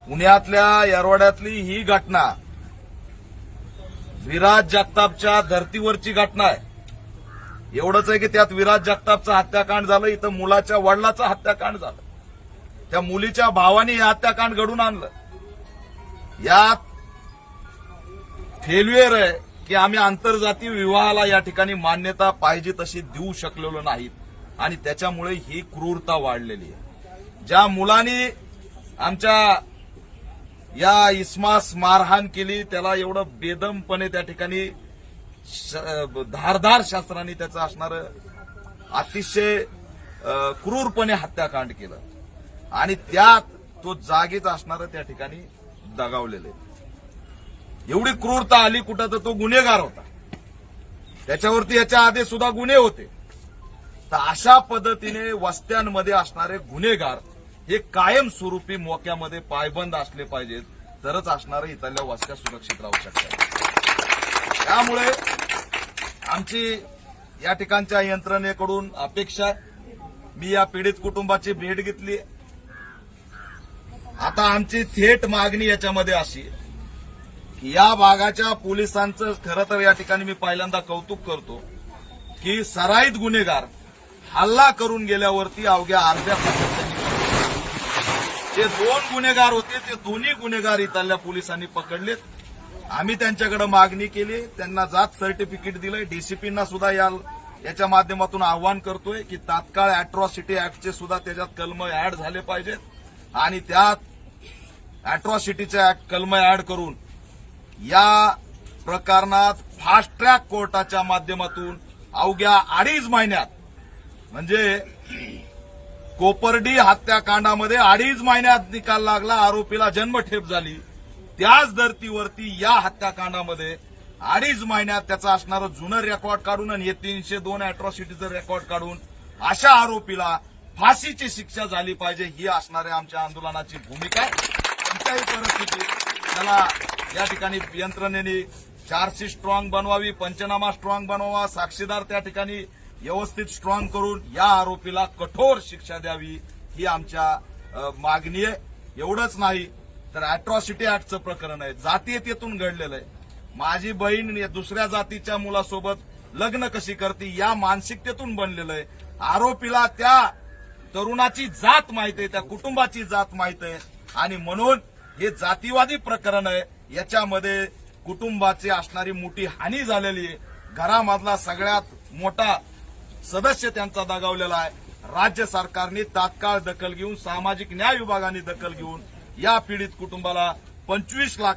पुण्यातल्या येरवड्यातली ही घटना विराज जगतापच्या धर्तीवरची घटना आहे. एवढंच आहे की त्यात विराज जगतापचं हत्याकांड झालं, इथं मुलाच्या वडिलाचं हत्याकांड झालं. त्या मुलीच्या भावाने हे हत्याकांड घडून आणलं. यात फेल्युअर आहे की आम्ही आंतरजातीय विवाहाला या ठिकाणी मान्यता पाहिजे तशी देऊ शकलेलो नाहीत आणि त्याच्यामुळे ही क्रूरता वाढलेली आहे. ज्या मुलांनी आमच्या या इस्मास मारहाण केली त्याला एवढं बेदमपणे त्या ठिकाणी धारदार शस्त्रांनी त्याचं असणारं अतिशय क्रूरपणे हत्याकांड केलं आणि त्यात तो जागीच असणारं त्या ठिकाणी दगावलेले. एवढी क्रूरता आली कुठं तर तो गुन्हेगार होता, त्याच्यावरती याच्या आधी सुद्धा गुन्हे होते. तर अशा पद्धतीने वस्त्यांमध्ये असणारे गुन्हेगार हे कायमस्वरूपी मोक्यामध्ये पायबंद असले पाहिजेत, तरच असणारे इथल्या वस्त्या सुरक्षित राहू शकतात. त्यामुळे आमची या ठिकाणच्या यंत्रणेकडून अपेक्षा आहे. मी या पीडित कुटुंबाची भेट घेतली. आता आमची थेट मागणी याच्यामध्ये अशी आहे की या भागाच्या पोलिसांचं खरं तर या ठिकाणी मी पहिल्यांदा कौतुक करतो की सराईत गुन्हेगार हल्ला करून गेल्यावरती अवघ्या अर्ध्या तासात त्यांनी जे 2 गुन्हेगार होते ते दोन्ही गुन्हेगार इथल्या पोलिसांनी पकडलेत. आम्ही त्यांच्याकडे मागणी केली, त्यांना जात सर्टिफिकेट दिलंय. डीसीपींना सुद्धा याच्या माध्यमातून आवाहन करतोय की तात्काळ अॅट्रॉसिटी ऍक्टचे सुद्धा त्याच्यात कलम ऍड झाले पाहिजेत आणि त्यात अॅट्रॉसिटीचे कलम ऍड करून या प्रकरणात फास्ट ट्रॅक कोर्टाच्या माध्यमातून अवघ्या 2.5 महिन्यात म्हणजे कोपर्डी हत्याकांडामध्ये 2.5 महिन्यात निकाल लागला, आरोपीला जन्मठेप झाली. त्याच धर्तीवरती या हत्याकांडामध्ये 2.5 महिन्यात त्याचं असणारं जुनं रेकॉर्ड काढून आणि हे 302 अॅट्रॉसिटीचं रेकॉर्ड काढून अशा आरोपीला फाशीची शिक्षा झाली पाहिजे, ही असणाऱ्या आमच्या आंदोलनाची भूमिका आहे. कोणत्याही परिस्थितीत त्याला या ठिकाणी यंत्रणेने चार्जशीट स्ट्रॉंग बनवावी, पंचनामा स्ट्रॉंग बनवावा, साक्षीदार त्या ठिकाणी व्यवस्थित स्ट्रॉंग करून या आरोपीला कठोर शिक्षा द्यावी, ही आमच्या मागणी आहे. एवढंच नाही तर अॅट्रॉसिटी ऍक्टचं प्रकरण आहे, जातीयतेतून घडलेलं आहे. माझी बहीण दुसऱ्या जातीच्या मुलासोबत लग्न कशी करते या मानसिकतेतून बनलेलं आहे. आरोपीला त्या तरुणाची जात माहित आहे, त्या कुटुंबाची जात माहित आहे आणि म्हणून हे जातीवादी प्रकरण आहे. याच्यामध्ये कुटुंबाची असणारी मोठी हानी झालेली आहे. घरामधला सगळ्यात मोठा सदस्य त्यांचा दगावलेला आहे. राज्य सरकारने तात्काळ दखल घेऊन, सामाजिक न्याय विभागाने दखल घेऊन या पीडित कुटुंबाला 25 लाख